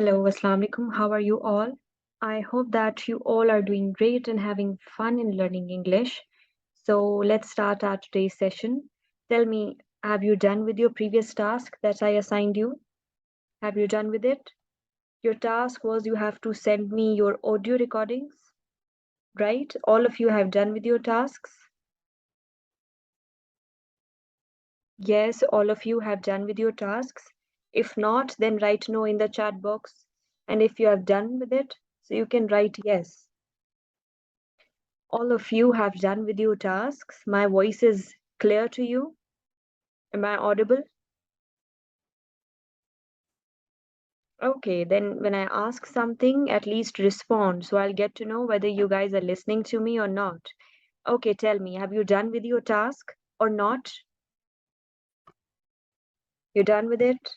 Hello, Assalamu alaikum. How are you all? I hope that you all are doing great and having fun in learning English. So let's start our today's session. Tell me, have you done with your previous task that I assigned you? Have you done with it? Your task was you have to send me your audio recordings, right? All of you have done with your tasks? Yes, all of you have done with your tasks. If not, then write no in the chat box. And if you have done with it, so you can write yes. All of you have done with your tasks. My voice is clear to you. Am I audible? Okay, then when I ask something, at least respond so I'll get to know whether you guys are listening to me or not. Okay, tell me, have you done with your task or not? You done with it?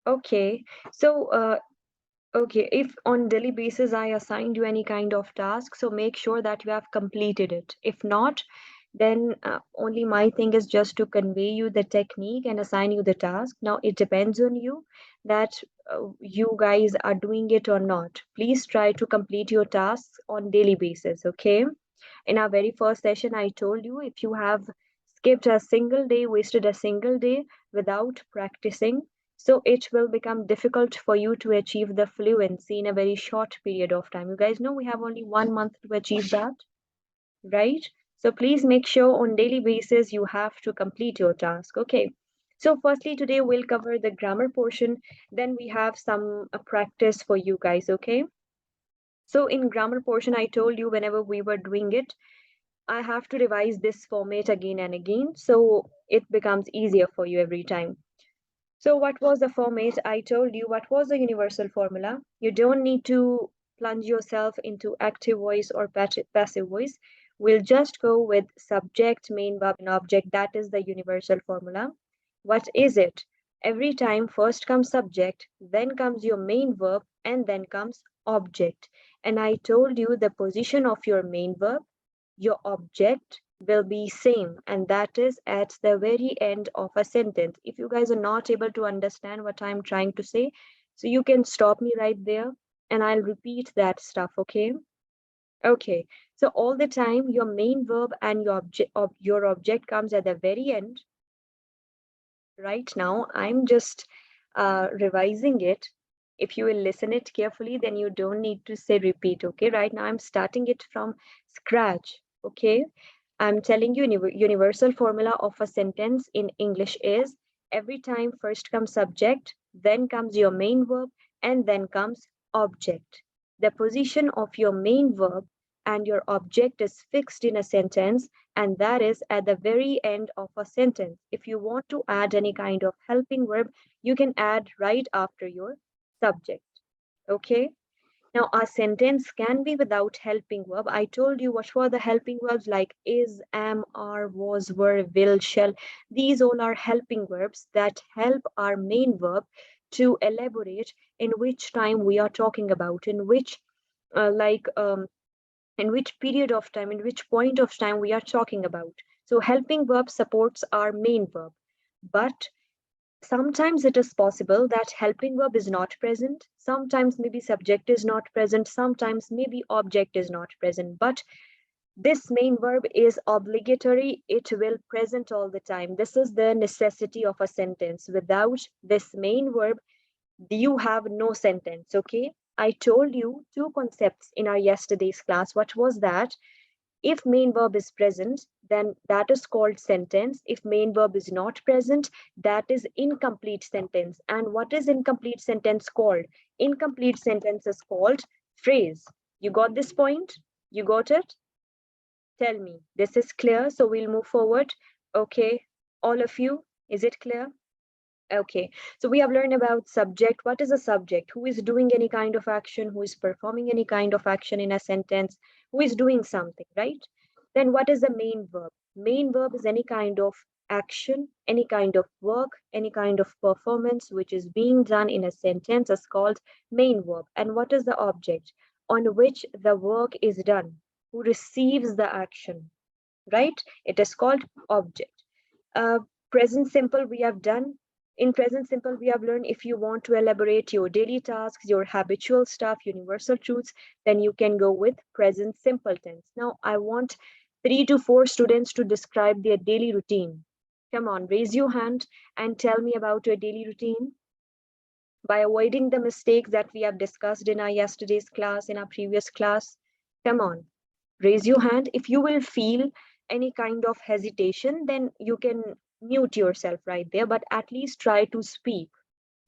Okay, so okay, if on daily basis I assigned you any kind of task, so make sure that you have completed it. If not, then only my thing is just to convey you the technique and assign you the task. Now it depends on you that you guys are doing it or not. Please try to complete your tasks on daily basis, okay? In our very first session, I told you if you have skipped a single day, wasted a single day without practicing, so it will become difficult for you to achieve the fluency in a very short period of time. You guys know we have only 1 month to achieve that, right? So please make sure on daily basis you have to complete your task. Okay. So firstly, today we'll cover the grammar portion. Then we have some practice for you guys. Okay. So in grammar portion, I told you whenever we were doing it, I have to revise this format again and again. So it becomes easier for you every time. So what was the format? I told you what was the universal formula. You don't need to plunge yourself into active voice or passive voice. We'll just go with subject, main verb, and object. That is the universal formula. What is it? Every time first comes subject, then comes your main verb, and then comes object. And I told you the position of your main verb, your object will be same, and that is at the very end of a sentence. If you guys are not able to understand what I'm trying to say, so you can stop me right there and I'll repeat that stuff. Okay. Okay, so all the time your main verb and your object comes at the very end. Right now I'm just revising it. If you will listen it carefully, then you don't need to say repeat. Okay, right now I'm starting it from scratch. Okay, I'm telling you universal formula of a sentence in English is every time first comes subject, then comes your main verb, and then comes object. The position of your main verb and your object is fixed in a sentence, and that is at the very end of a sentence. If you want to add any kind of helping verb, you can add right after your subject. Okay? Now, a sentence can be without helping verb. I told you what were the helping verbs like is, am, are, was, were, will, shall. These all are helping verbs that help our main verb to elaborate in which time we are talking about, in which like in which period of time, in which point of time we are talking about. So helping verb supports our main verb. But sometimes it is possible that helping verb is not present. Sometimes maybe subject is not present. Sometimes maybe object is not present. But this main verb is obligatory. It will present all the time. This is the necessity of a sentence. Without this main verb, you have no sentence. Okay. I told you two concepts in our yesterday's class. What was that? If main verb is present, then that is called sentence. If main verb is not present, that is incomplete sentence. And what is incomplete sentence called? Incomplete sentence is called phrase. You got this point? You got it? Tell me. This is clear, so we'll move forward. Okay, all of you, is it clear? Okay, so we have learned about subject. What is a subject? Who is doing any kind of action? Who is performing any kind of action in a sentence? Who is doing something, right? Then what is the main verb? Main verb is any kind of action, any kind of work, any kind of performance which is being done in a sentence is called main verb. And what is the object on which the work is done? Who receives the action, right? It is called object. Uh, Present simple we have done. In present simple, we have learned if you want to elaborate your daily tasks, your habitual stuff, universal truths, then you can go with present simple tense. Now, I want 3 to 4 students to describe their daily routine. Come on, raise your hand and tell me about your daily routine by avoiding the mistakes that we have discussed in our yesterday's class, in our previous class. Come on, raise your hand. If you will feel any kind of hesitation, then you can mute yourself right there, but at least try to speak.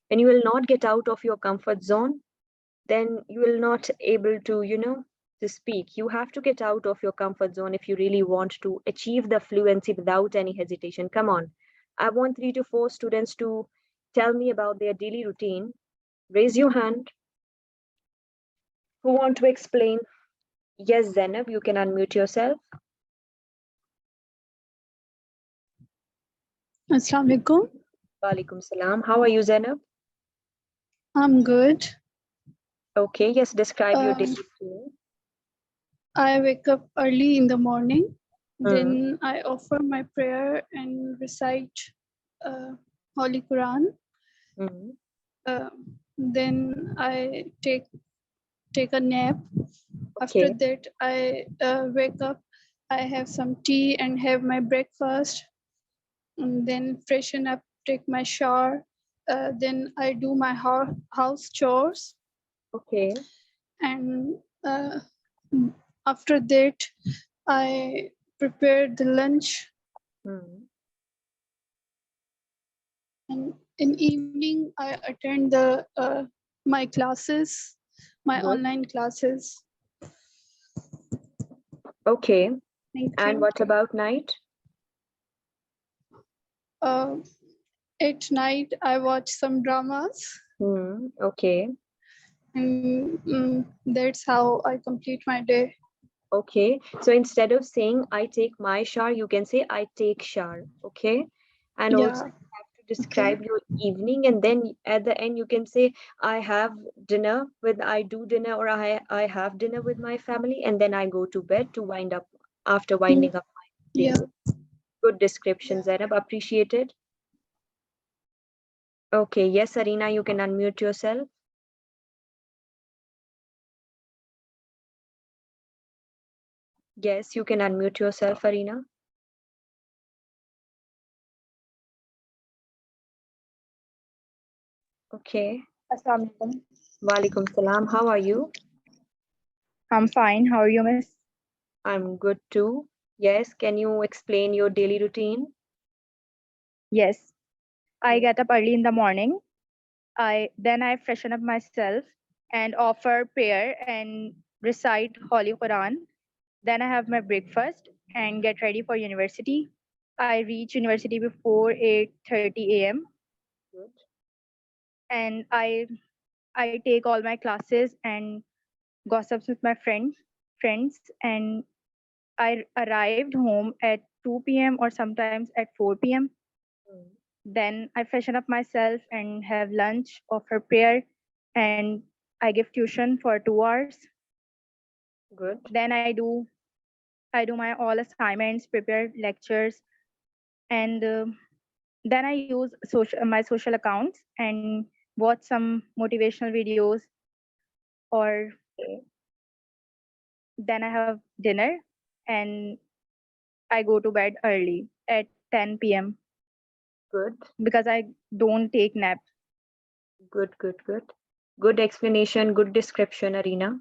When you will not get out of your comfort zone, then you will not able to, to speak. You have to get out of your comfort zone if you really want to achieve the fluency without any hesitation. Come on. I want 3 to 4 students to tell me about their daily routine. Raise your hand. Who want to explain? Yes, Zainab, you can unmute yourself. Assalamu alaikum. Walaikum salam. How are you, Zainab? I'm good. Okay, yes, describe your daily Uh, routine. I wake up early in the morning. Hmm. Then I offer my prayer and recite uh, Holy Quran. Hmm. Uh, then I take a nap. After Okay, that, I wake up. I have some tea and have my breakfast. And then freshen up, take my shower. Then I do my house chores. okay. And after that I prepare the lunch, Hmm. and in evening I attend the my classes, my Good. online classes. Okay. Thank And you. what about night? uh, at night I watch some dramas, Hmm. Okay. and that's how I complete my day. Okay. So instead of saying I take my shower, you can say I take shower. Okay. And also Yeah. you have to Okay. describe your evening, and then at the end you can say I have dinner with I do dinner, or I have dinner with my family, and then I go to bed to wind up after Mm, winding up my day. yeah. Good description, Zainab. Appreciated. Okay. Yes, Arina, you can unmute yourself. Yes, you can unmute yourself, Arina. Okay. Assalamu alaikum. Walaikum salam. How are you? I'm fine. How are you, miss? I'm good too. Yes, can you explain your daily routine? Yes. I Mm. get up early in the morning. I freshen up myself and offer prayer and recite Holy Quran. Then I have my breakfast and get ready for university. I reach university before 8:30 a.m. Good. and I take all my classes and gossips with my friends, and I arrived home at 2 p.m. or sometimes at 4 p.m. Mm. Then I freshen up myself and have lunch, offer prayer, and I give tuition for 2 hours. Good. Then I do my all assignments, prepare lectures, and then I use my social accounts and watch some motivational videos, or Okay. then I have dinner and I go to bed early at 10 p.m. Good. because I don't take nap. Good. Good. Good. Good explanation. Good description, Arina.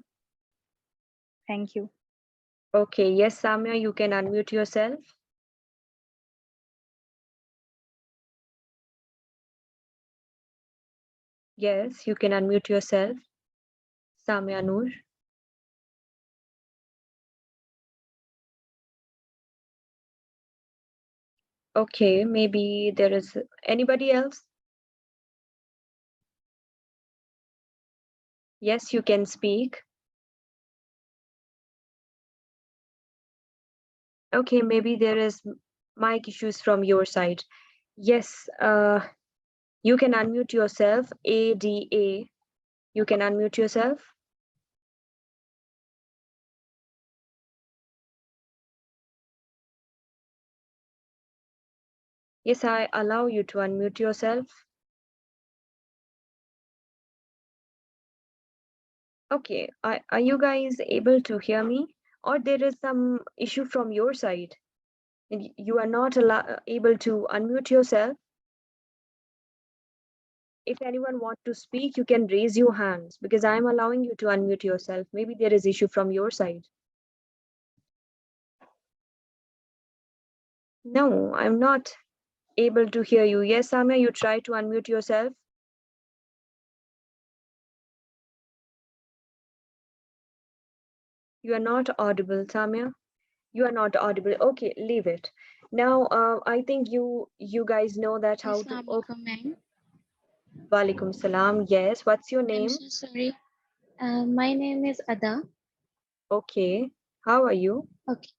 Thank you. Okay. Yes, Samya, you can unmute yourself. Yes, you can unmute yourself. Samya Noor. Okay. Maybe there is anybody else. Yes, you can speak. Okay. Maybe there is mic issues from your side. Yes. You can unmute yourself. ADA. You can unmute yourself. Yes, I allow you to unmute yourself. Okay, are you guys able to hear me? Or there is some issue from your side? And you are not able to unmute yourself? If anyone wants to speak, you can raise your hands because I'm allowing you to unmute yourself. Maybe there is issue from your side. No, I'm not able to hear you. Yes, Samya, you try to unmute yourself. You are not audible, Samya. You are not audible. Okay, leave it. Now, I think you guys know that how to. Oh, Assalamualaikum, ma'am. walaikum salam. Yes, what's your I'm name? so sorry. My name is Ada. Okay, how are you? Okay,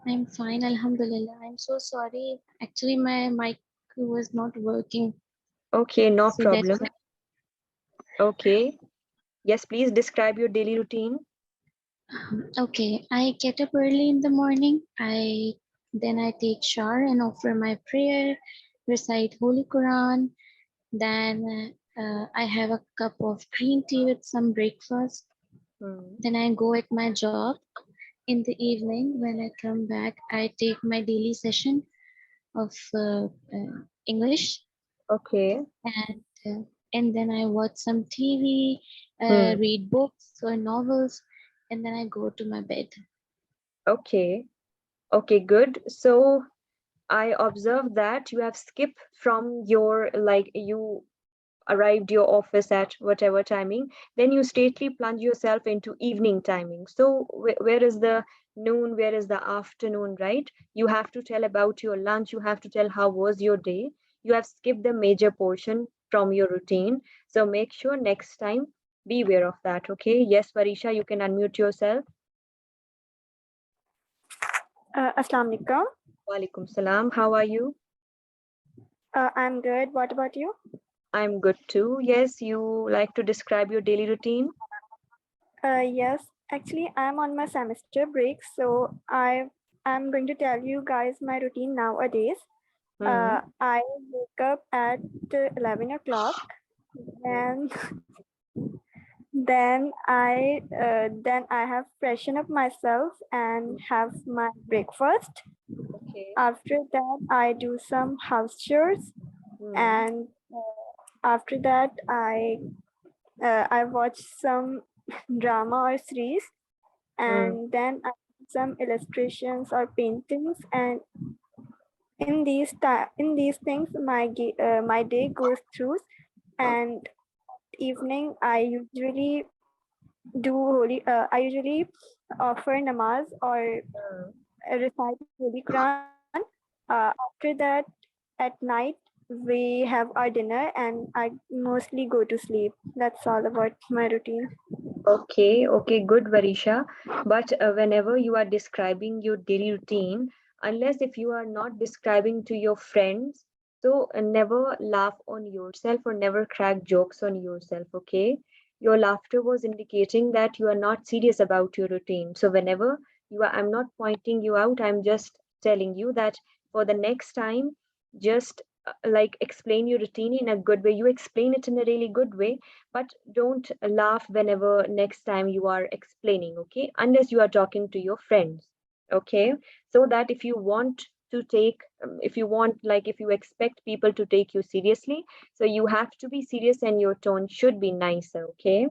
I'm fine, Alhamdulillah. I'm so sorry. Actually, my mic was not working, Okay, no so that's problem. why. Okay, yes, please describe your daily routine. Okay, I get up early in the morning. I take shower and offer my prayer, recite Holy Quran. Then I have a cup of green tea with some breakfast. Hmm. Then I go at my job. In the evening, when I come back, I take my daily session of English, Okay. and uh, and then I watch some TV, Hmm. read books or novels, and then I go to my bed. Okay. Okay, good. So I observed that you have skipped from your, like, you arrived your office at whatever timing, then you straightly plunge yourself into evening timing. So where is the noon, where is the afternoon, right? You have to tell about your lunch, you have to tell how was your day. You have skipped the major portion from your routine, so make sure next time be aware of that. Okay, yes, Varisha, you can unmute yourself. Assalamu alaikum. Walaikum salam, how are you? I'm good. What about you? I'm good too. Yes, you like to describe your daily routine? Yes, actually, I'm on my semester break, so I'm going to tell you guys my routine nowadays. Hmm. I wake up at 11 o'clock, Hmm. and then I have freshen up myself and have my breakfast. Okay. After that, I do some house chores, Hmm. and after that, I watch some drama or series, Hmm. and then I do some illustrations or paintings. And in these things, my day goes through. And evening, I usually offer namaz or Hmm. recite Holy Quran. After that, at night, we have our dinner, and I mostly go to sleep. That's all about my routine. Okay, okay, good, Varisha. But whenever you are describing your daily routine, unless if you are not describing to your friends, so never laugh on yourself or never crack jokes on yourself, okay? Your laughter was indicating that you are not serious about your routine. So whenever you are, I'm not pointing you out, I'm just telling you that for the next time, just like explain your routine in a good way. You explain it in a really good way, but don't laugh whenever next time you are explaining, okay, unless you are talking to your friends, okay, so that if you want to take if you want, like, if you expect people to take you seriously, so you have to be serious and your tone should be nicer, okay.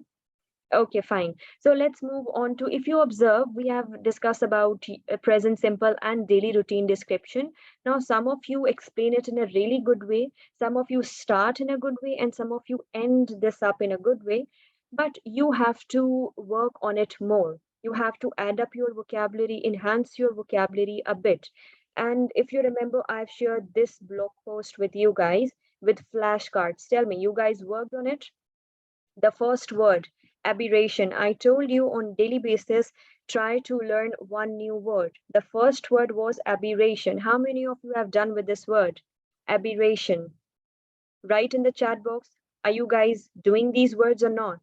Okay, fine. So let's move on to, if you observe, we have discussed about present simple and daily routine description. Now, some of you explain it in a really good way, some of you start in a good way, and some of you end this up in a good way. But you have to work on it more. You have to add up your vocabulary, enhance your vocabulary a bit. And if you remember, I've shared this blog post with you guys with flashcards. Tell me, you guys worked on it? The first word, aberration. I told you on daily basis, try to learn one new word. The first word was aberration. How many of you have done with this word? Aberration. Write in the chat box. Are you guys doing these words or not?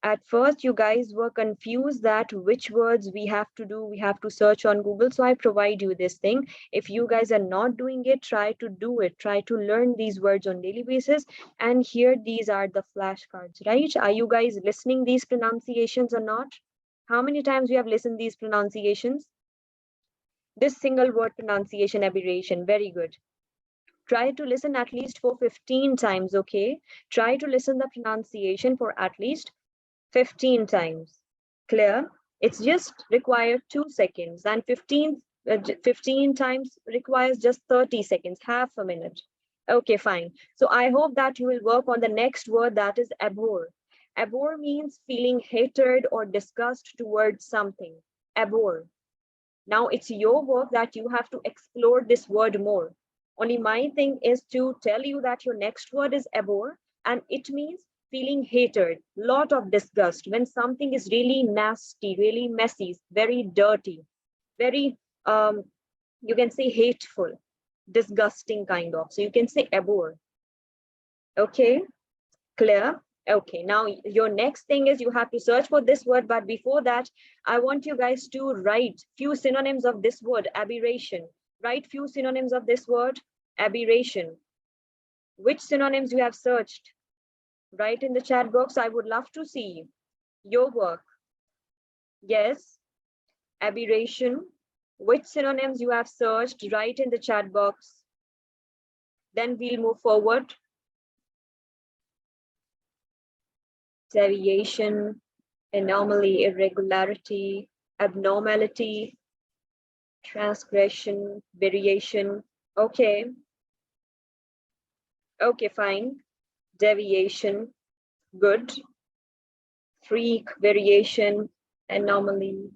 At first, you guys were confused that which words we have to do. We have to search on Google. So I provide you this thing. If you guys are not doing it, try to do it. Try to learn these words on daily basis. And here, these are the flashcards, right? Are you guys listening these pronunciations or not? How many times we have listened these pronunciations? This single word pronunciation aberration. Very good. Try to listen at least for 15 times, okay? Try to listen the pronunciation for at least 15 times. Clear? It's just required 2 seconds, and 15 times requires just 30 seconds, half a minute. Okay, fine. So I hope that you will work on the next word, that is abhor. Abhor means feeling hatred or disgust towards something. Abhor. Now it's your work that you have to explore this word more. Only my thing is to tell you that your next word is abhor, and it means feeling hatred, lot of disgust when something is really nasty, really messy, very dirty, very you can say hateful, disgusting kind of. So you can say abhor. Okay, clear? Okay, now your next thing is you have to search for this word, but before that, I want you guys to write few synonyms of this word, aberration. Write few synonyms of this word, aberration. Which synonyms you have searched? Write in the chat box. I would love to see your work. Yes, aberration. Which synonyms you have searched? Write in the chat box. Then we'll move forward. Deviation, anomaly, irregularity, abnormality, transgression, variation. Okay. Okay, fine. Deviation, good. Freak, variation, anomaly.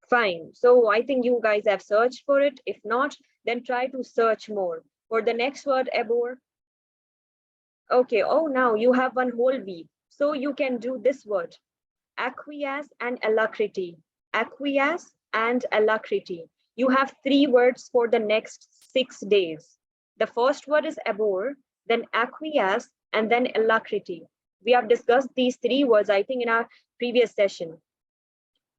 Fine. So I think you guys have searched for it. If not, then try to search more. For the next word, abhor. Okay. Oh, now you have one whole week. So you can do this word. Acquiesce and alacrity. Acquiesce and alacrity. You have 3 words for the next 6 days. The first word is abhor, then acquiesce, and then alacrity. We have discussed these 3 words, I think, in our previous session.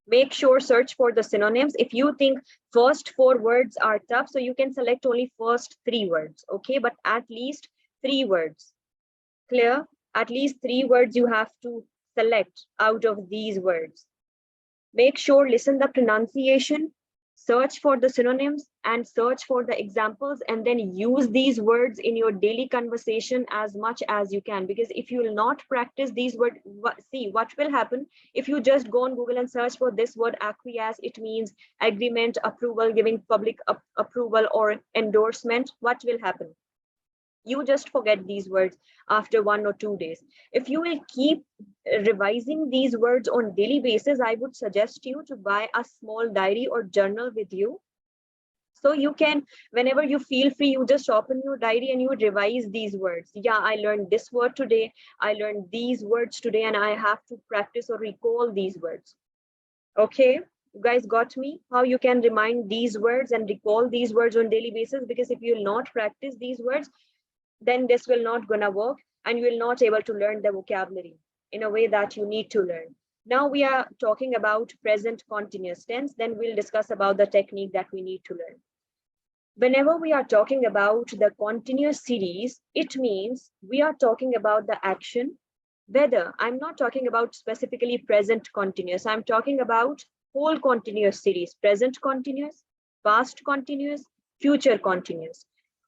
Make sure search for the synonyms. If you think first 4 words are tough, so you can select only first 3 words, okay? But at least 3 words. Clear? At least 3 words you have to select out of these words. Make sure listen the pronunciation, search for the synonyms and search for the examples, and then use these words in your daily conversation as much as you can. Because if you will not practice these words, see what will happen if you just go on Google and search for this word acquiesce. It means agreement, approval, giving public approval or endorsement. What will happen? You just forget these words after 1 or 2 days. If you will keep revising these words on daily basis, I would suggest you to buy a small diary or journal with you. So you can, whenever you feel free, you just open your diary and you revise these words. Yeah, I learned this word today. I learned these words today, and I have to practice or recall these words. Okay, you guys got me? How you can remind these words and recall these words on daily basis? Because if you will not practice these words, then this will not gonna work and you will not able to learn the vocabulary in a way that you need to learn. Now we are talking about present continuous tense, then we'll discuss about the technique that we need to learn. Whenever we are talking about the continuous series, it means we are talking about the action, whether I'm not talking about specifically present continuous, I'm talking about whole continuous series, present continuous, past continuous, future continuous.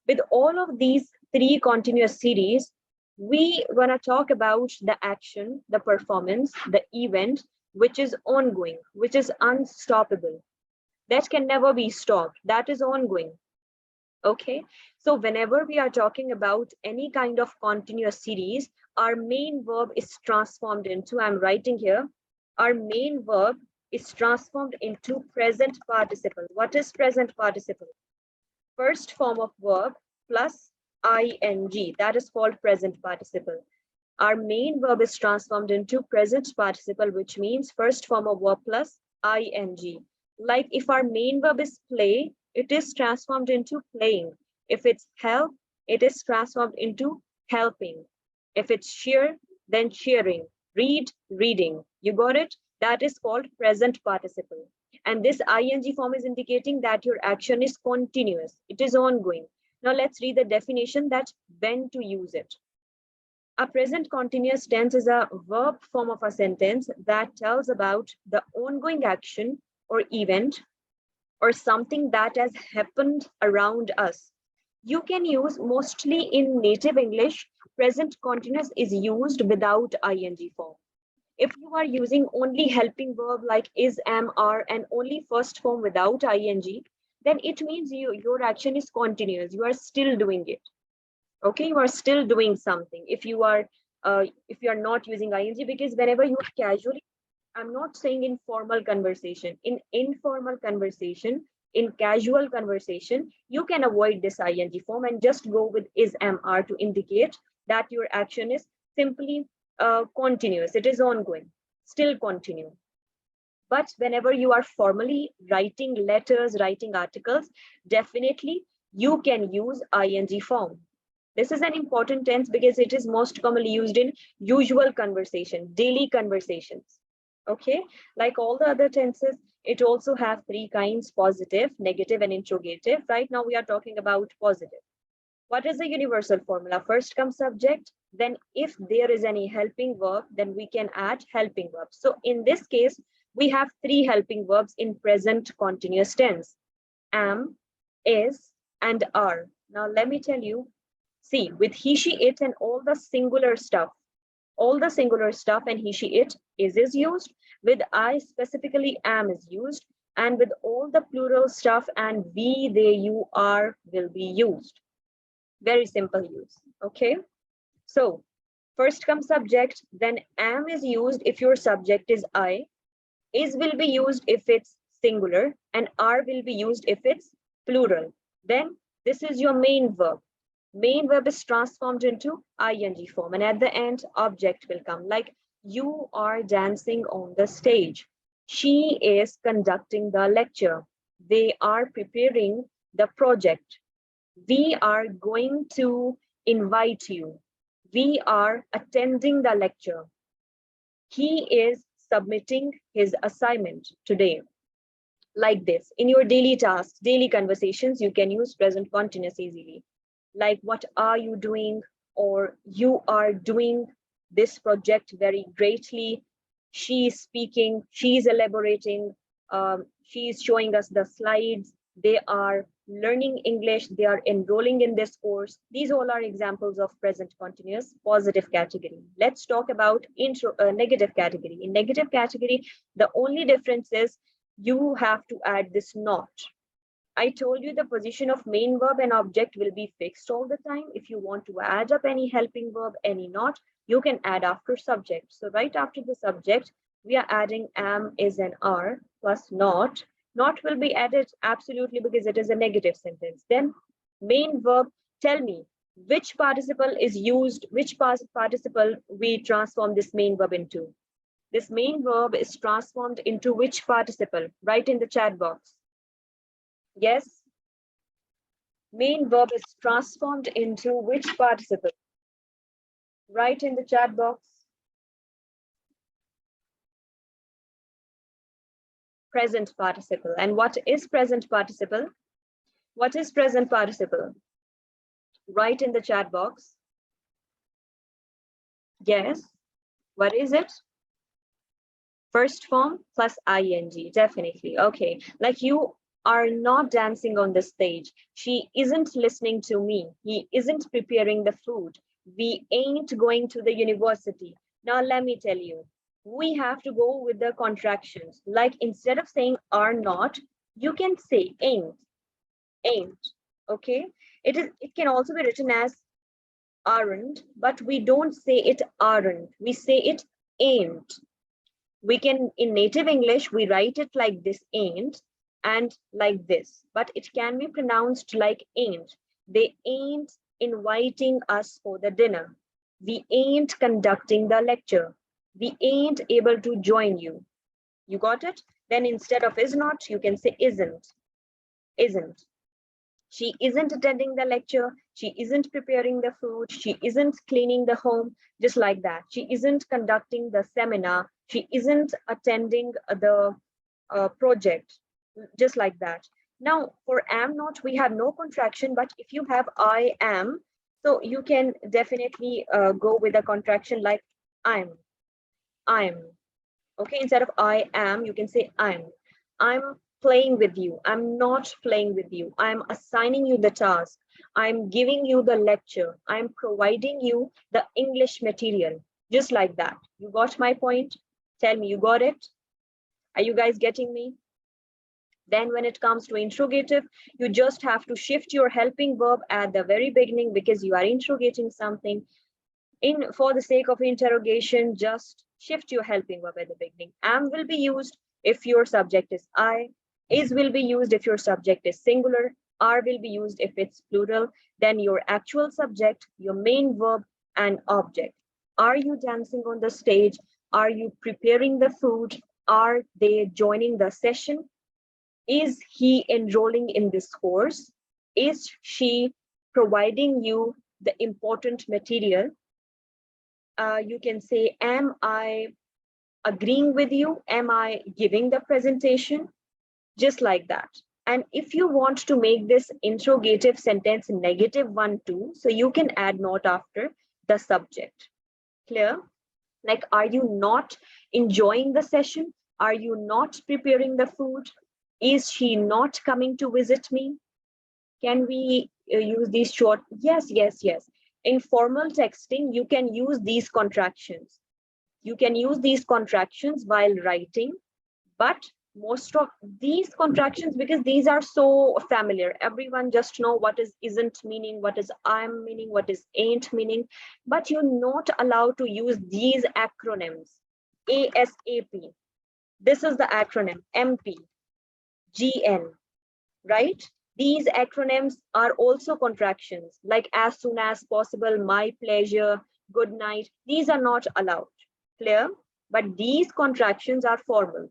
With all of these 3 continuous series, we gonna talk about the action, the performance, the event, which is ongoing, which is unstoppable. That can never be stopped. That is ongoing. Okay, so whenever we are talking about any kind of continuous series, our main verb is transformed into, I'm writing here, our main verb is transformed into present participle. What is present participle? First form of verb plus ing, that is called present participle. Our main verb is transformed into present participle, which means first form of verb plus ing. Like if our main verb is play, it is transformed into playing. If it's help, it is transformed into helping. If it's cheer, then cheering. read, reading. You got it? That is called present participle. And this ing form is indicating that your action is continuous. It is ongoing. Now let's read the definition, that when to use it. A present continuous tense is a verb form of a sentence that tells about the ongoing action or event or something that has happened around us. You can use, mostly in native English, present continuous is used without ing form. If you are using only helping verb like is, am, are, and only first form without ing, then it means your action is continuous. You are still doing it. Okay, you are still doing something. If you are not using ing, because whenever you are casually, I'm not saying in formal conversation, in informal conversation, in casual conversation, you can avoid this ing form and just go with is, am, are to indicate that your action is simply continuous. It is ongoing, still continue. But whenever you are formally writing letters, writing articles, definitely you can use ing form. This is an important tense because it is most commonly used in usual conversation, daily conversations. Okay, like all the other tenses, it also have three kinds: positive, negative, and interrogative. Right now we are talking about positive. What is the universal formula? First comes subject, then if there is any helping verb, then we can add helping verbs. So in this case, we have three helping verbs in present continuous tense: am, is, and are. Now let me tell you, see, with he, she, it, and all the singular stuff and he, she, it is used. With I, specifically am is used. And with all the plural stuff and we, they, you, are will be used. Very simple use. Okay. So first comes subject, then am is used if your subject is I, is will be used if it's singular, and are will be used if it's plural. Then this is your main verb. Main verb is transformed into ing form, and at the end, object will come, like you are dancing on the stage. She is conducting the lecture. They are preparing the project. We are going to invite you. We are attending the lecture. He is submitting his assignment today. Like this, in your daily tasks, daily conversations, you can use present continuous easily. Like, what are you doing? Or you are doing this project very greatly. She is speaking, she is elaborating, she is showing us the slides. They are learning English, they are enrolling in this course. These all are examples of present continuous positive category. Let's talk about negative category. In negative category, the only difference is you have to add this not. I told you the position of main verb and object will be fixed all the time. If you want to add up any helping verb, any not, you can add after subject. So right after the subject, we are adding am, is, and are plus not. Not will be added absolutely because it is a negative sentence. Then main verb, tell me which participle is used, which participle we transform this main verb into. This main verb is transformed into which participle? Write in the chat box. Yes, main verb is transformed into which participle? Write in the chat box. Present participle. And what is present participle? What is present participle? Write in the chat box. Yes, what is it? First form plus ing, definitely. Okay, like you are not dancing on the stage. She isn't listening to me. He isn't preparing the food. We ain't going to the university. Now, let me tell you, we have to go with the contractions. Like instead of saying are not, you can say ain't. Okay, it can also be written as aren't, but we don't say it aren't. We say it ain't. We can, in native English, we write it like this, ain't, and like this, but it can be pronounced like ain't. They ain't inviting us for the dinner. We ain't conducting the lecture. We ain't able to join you. You got it? Then instead of is not, you can say isn't. She isn't attending the lecture. She isn't preparing the food. She isn't cleaning the home, just like that. She isn't conducting the seminar. She isn't attending the project, just like that. Now, for am not, we have no contraction, but if you have I am, so you can definitely go with a contraction like I'm. Okay, instead of I am, you can say I'm playing with you. I'm not playing with you. I'm assigning you the task. I'm giving you the lecture. I'm providing you the English material. Just like that. You got my point? Tell me, you got it? Are you guys getting me? Then when it comes to interrogative, you just have to shift your helping verb at the very beginning because you are interrogating something. For the sake of interrogation, just shift your helping verb at the beginning. Am will be used if your subject is I. Is will be used if your subject is singular. Are will be used if it's plural. Then your actual subject, your main verb, and object. Are you dancing on the stage? Are you preparing the food? Are they joining the session? Is he enrolling in this course? Is she providing you the important material? You can say, am I agreeing with you? Am I giving the presentation? Just like that. And if you want to make this interrogative sentence -1 too, so you can add not after the subject. Clear? Like, are you not enjoying the session? Are you not preparing the food? Is she not coming to visit me? Can we use these short? Yes, yes, yes. In formal texting, you can use these contractions. You can use these contractions while writing, but most of these contractions, because these are so familiar, everyone just know what is isn't meaning, what is I'm meaning, what is ain't meaning, but you're not allowed to use these acronyms. ASAP, this is the acronym. MP, GN, right? These acronyms are also contractions, like as soon as possible, my pleasure, good night. These are not allowed. Clear? But these contractions are formal.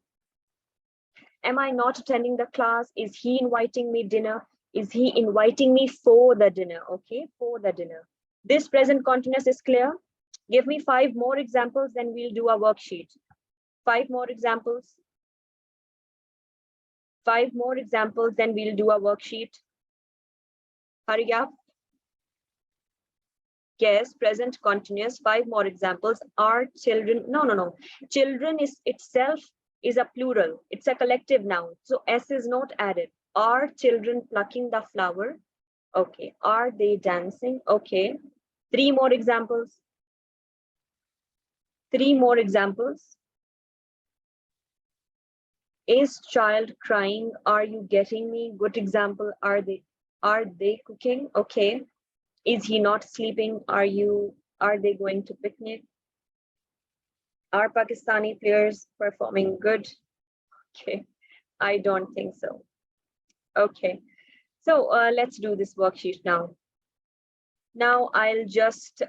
Am I not attending the class? Is he inviting me dinner? Is he inviting me for the dinner? Okay, for the dinner. This present continuous is clear. Give me 5 more examples, then we'll do a worksheet. 5 more examples. 5 more examples, then we'll do a worksheet. Hurry up. Yes, present continuous. 5 more examples. Are children? No. Children is itself is a plural. It's a collective noun. So S is not added. Are children plucking the flower? Okay. Are they dancing? Okay. 3 more examples. 3 more examples. Is child crying? Are you getting me? Good example. Are they cooking? Okay. Is he not sleeping? Are they going to picnic? Are Pakistani players performing good? Okay, I don't think so. Okay, so let's do this worksheet now. Now I'll just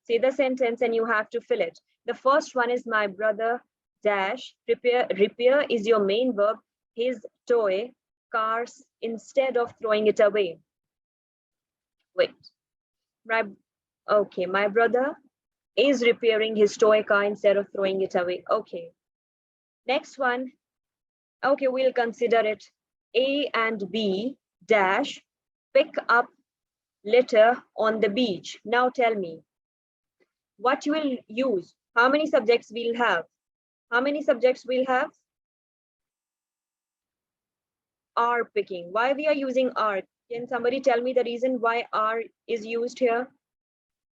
say the sentence and you have to fill it. The first one is my brother dash repair is your main verb. His toy cars instead of throwing it away. Wait, my brother is repairing his toy car instead of throwing it away. Okay. Next one. Okay, we'll consider it. A and B dash pick up litter on the beach. Now tell me, what you will use? How many subjects we'll have? How many subjects we'll have? Are picking. Why we are using are? Can somebody tell me the reason why are is used here?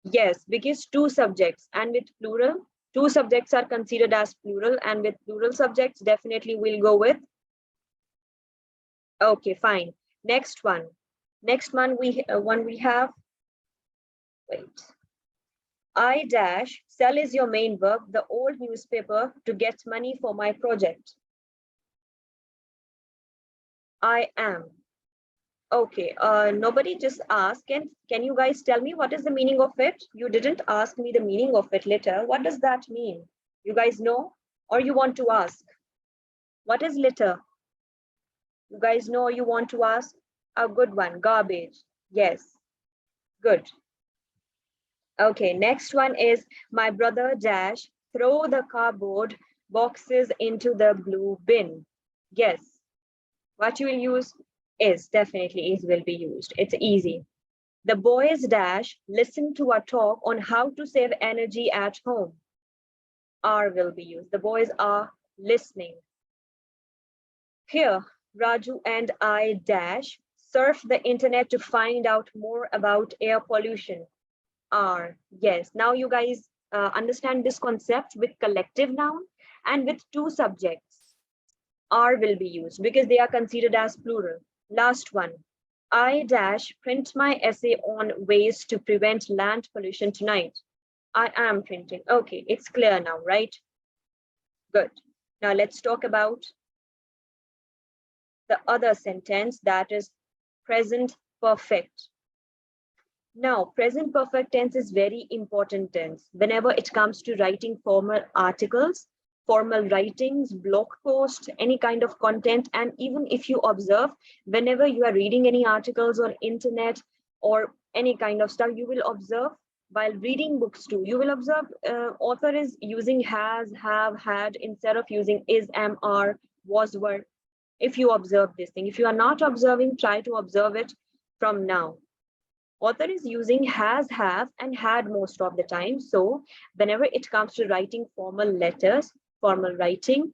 Yes, because 2 subjects, and with plural, 2 subjects are considered as plural, and with plural subjects, definitely we'll go with. Okay, fine. Next one. Next one we have. Wait. I dash sell is your main verb. The old newspaper to get money for my project. I am. Okay, nobody just asked. Can you guys tell me what is the meaning of it? You didn't ask me the meaning of it litter. What does that mean? You guys know, or you want to ask? What is litter? You guys know or you want to ask? A good one. Garbage. Yes. Good. Okay, next one is my brother dash throw the cardboard boxes into the blue bin. Yes. What you will use is definitely is will be used. It's easy. The boys dash listen to a talk on how to save energy at home. Are will be used. The boys are listening. Here, Raju and I dash surf the internet to find out more about air pollution. Are, yes. Now you guys understand this concept with collective noun and with two subjects. Are will be used because they are considered as plural. Last one. I dash print my essay on ways to prevent land pollution tonight. I am printing. Okay, it's clear now, right? Good. Now let's talk about the other sentence, that is present perfect. Now, present perfect tense is very important tense. Whenever it comes to writing formal articles, formal writings, blog posts, any kind of content, and even if you observe, whenever you are reading any articles on internet or any kind of stuff, you will observe while reading books too, you will observe author is using has, have, had instead of using is, am, are, was, were. If you observe this thing, if you are not observing, try to observe it from now. Author is using has, have, and had most of the time. So whenever it comes to writing formal letters, formal writing,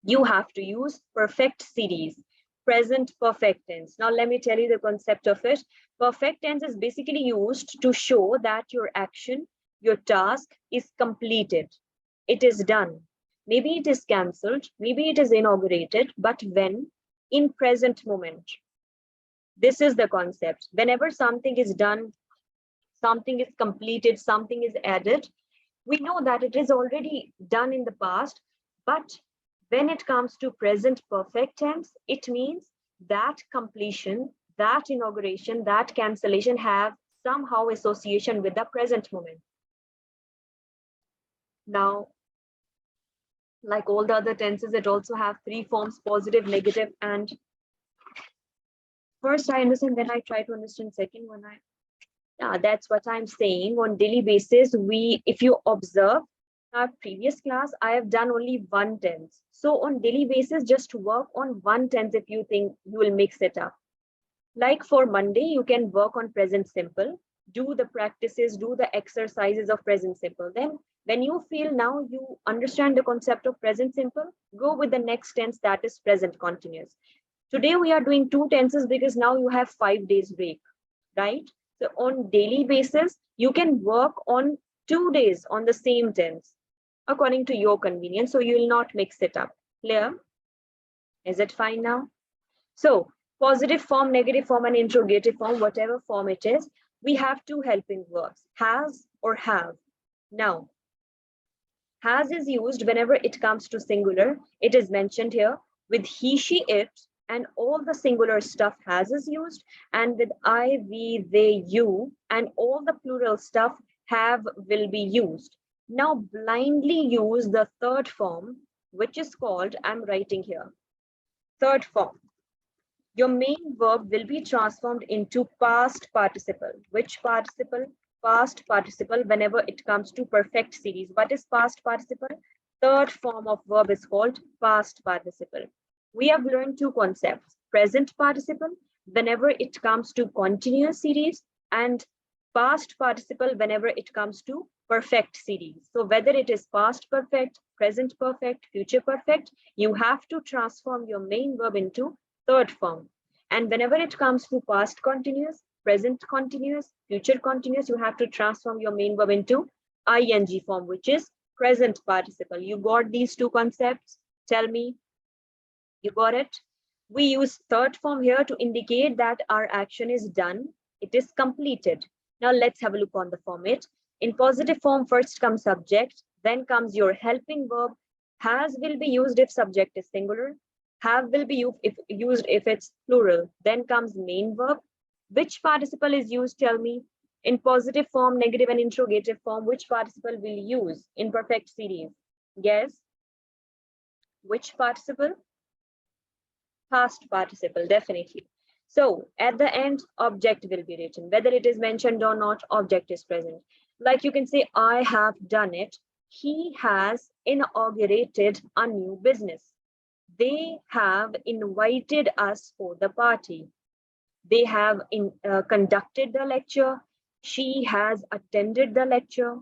you have to use perfect series, present perfect tense. Now let me tell you the concept of it. Perfect tense is basically used to show that your action, your task is completed. It is done. Maybe it is cancelled, maybe it is inaugurated, but when? In present moment. This is the concept. Whenever something is done, something is completed, something is added, we know that it is already done in the past, but when it comes to present perfect tense, it means that completion, that inauguration, that cancellation have somehow association with the present moment. Now, like all the other tenses, it also have three forms: positive, negative, and first I understand, then I try to understand second one. Yeah, that's what I'm saying. On daily basis, if you observe our previous class, I have done only one tense. So on daily basis, just work on one tense if you think you will mix it up. Like for Monday, you can work on present simple, do the practices, do the exercises of present simple. Then when you feel now you understand the concept of present simple, go with the next tense, that is present continuous. Today we are doing two tenses because now you have 5 days break, right? So on daily basis, you can work on 2 days on the same tense according to your convenience. So you will not mix it up. Clear? Is it fine now? So positive form, negative form, and interrogative form, whatever form it is, we have two helping verbs, has or have. Now, has is used whenever it comes to singular. It is mentioned here with he, she, it, and all the singular stuff has is used, and with I, we, they, you, and all the plural stuff have will be used. Now blindly use the third form, which is called, I'm writing here, third form. Your main verb will be transformed into past participle. Which participle? Past participle whenever it comes to perfect series. What is past participle? Third form of verb is called past participle. We have learned two concepts: present participle whenever it comes to continuous series, and past participle whenever it comes to perfect series. So whether it is past perfect, present perfect, future perfect, you have to transform your main verb into third form. And whenever it comes to past continuous, present continuous, future continuous, you have to transform your main verb into ing form, which is present participle. You got these two concepts? Tell me, you got it? We use third form here to indicate that our action is done, it is completed. Now let's have a look on the format. In positive form, first comes subject, then comes your helping verb. Has will be used if subject is singular. Have will be used if it's plural. Then comes main verb. Which participle is used? Tell me. In positive form, negative, and interrogative form, which participle will use in perfect series? Guess. Which participle? Past participle, definitely. So at the end, object will be written. Whether it is mentioned or not, object is present. Like you can say, I have done it. He has inaugurated a new business. They have invited us for the party. They have conducted the lecture. She has attended the lecture.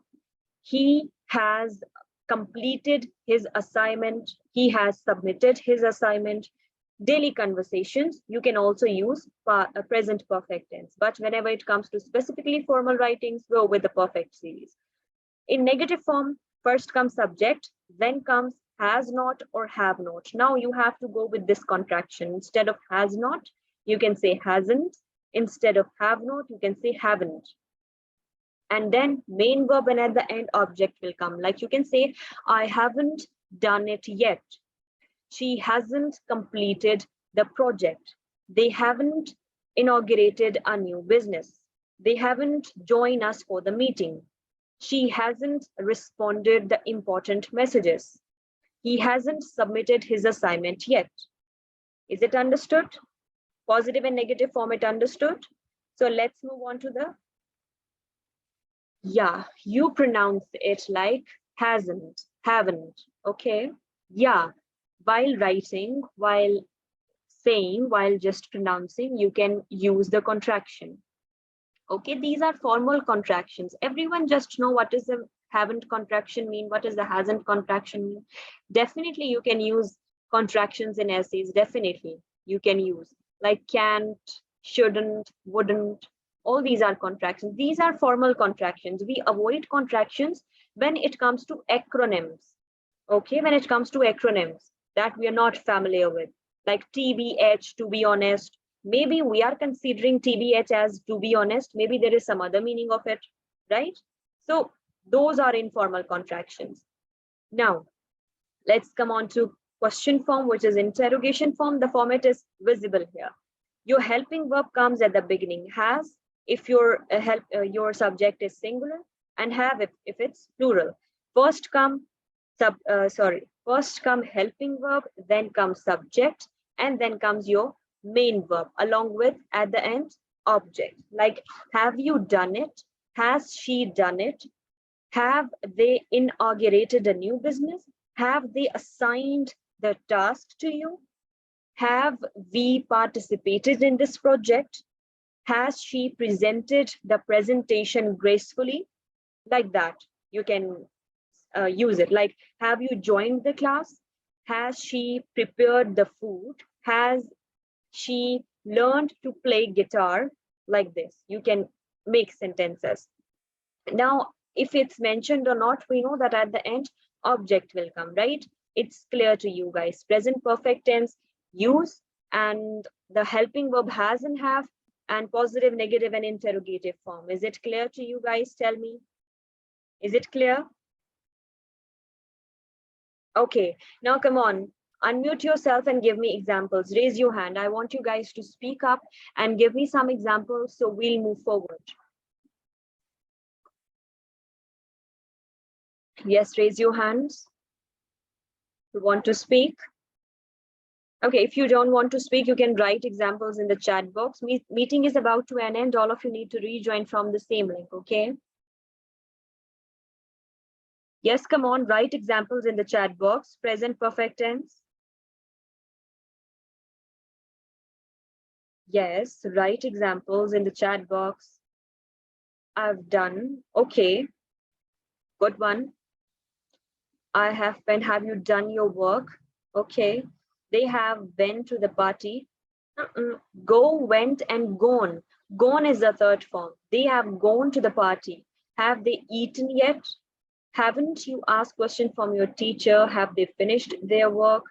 He has completed his assignment. He has submitted his assignment. Daily conversations, you can also use present perfect tense. But whenever it comes to specifically formal writings, go with the perfect series. In negative form, first comes subject, then comes has not or have not. Now you have to go with this contraction. Instead of has not, you can say hasn't. Instead of have not, you can say haven't. And then main verb, and at the end object will come. Like you can say, I haven't done it yet. She hasn't completed the project. They haven't inaugurated a new business. They haven't joined us for the meeting. She hasn't responded the important messages. He hasn't submitted his assignment yet. Is it understood? Positive and negative form, it understood? So let's move on to the, yeah, you pronounce it like hasn't, haven't, okay? Yeah, while writing, while saying, while just pronouncing, you can use the contraction. Okay, these are formal contractions. Everyone just know what is the haven't contraction mean, what is the hasn't contraction mean. Definitely you can use contractions in essays, definitely you can use, like can't, shouldn't, wouldn't. All these are contractions. These are formal contractions. We avoid contractions when it comes to acronyms. Okay, when it comes to acronyms that we are not familiar with, like TBH, to be honest. Maybe we are considering TBH as to be honest, maybe there is some other meaning of it, right? So those are informal contractions. Now, let's come on to question form, which is interrogation form. The format is visible here. Your helping verb comes at the beginning. Has, if your your subject is singular, and have if it's plural. First come first come helping verb, then comes subject, and then comes your main verb along with at the end object. Like, have you done it? Has she done it? Have they inaugurated a new business? Have they assigned the task to you? Have we participated in this project? Has she presented the presentation gracefully? Like that, you can use it. Like, have you joined the class? Has she prepared the food? Has she learned to play guitar? Like this, you can make sentences. Now, if it's mentioned or not, we know that at the end, object will come, right? It's clear to you guys. Present perfect tense, use, and the helping verb has and have, and positive, negative, and interrogative form. Is it clear to you guys? Tell me. Is it clear? Okay, now come on. Unmute yourself and give me examples. Raise your hand. I want you guys to speak up and give me some examples so we'll move forward. Yes, raise your hands. You want to speak? Okay, if you don't want to speak, you can write examples in the chat box. Meeting is about to end. All of you need to rejoin from the same link, okay? Yes, come on, write examples in the chat box. Present perfect tense. Yes, write examples in the chat box. I've done. Okay, good one. I have been. Have you done your work? Okay. They have been to the party. Go, went, and gone. Gone is the third form. They have gone to the party. Have they eaten yet? Haven't you asked question from your teacher? Have they finished their work?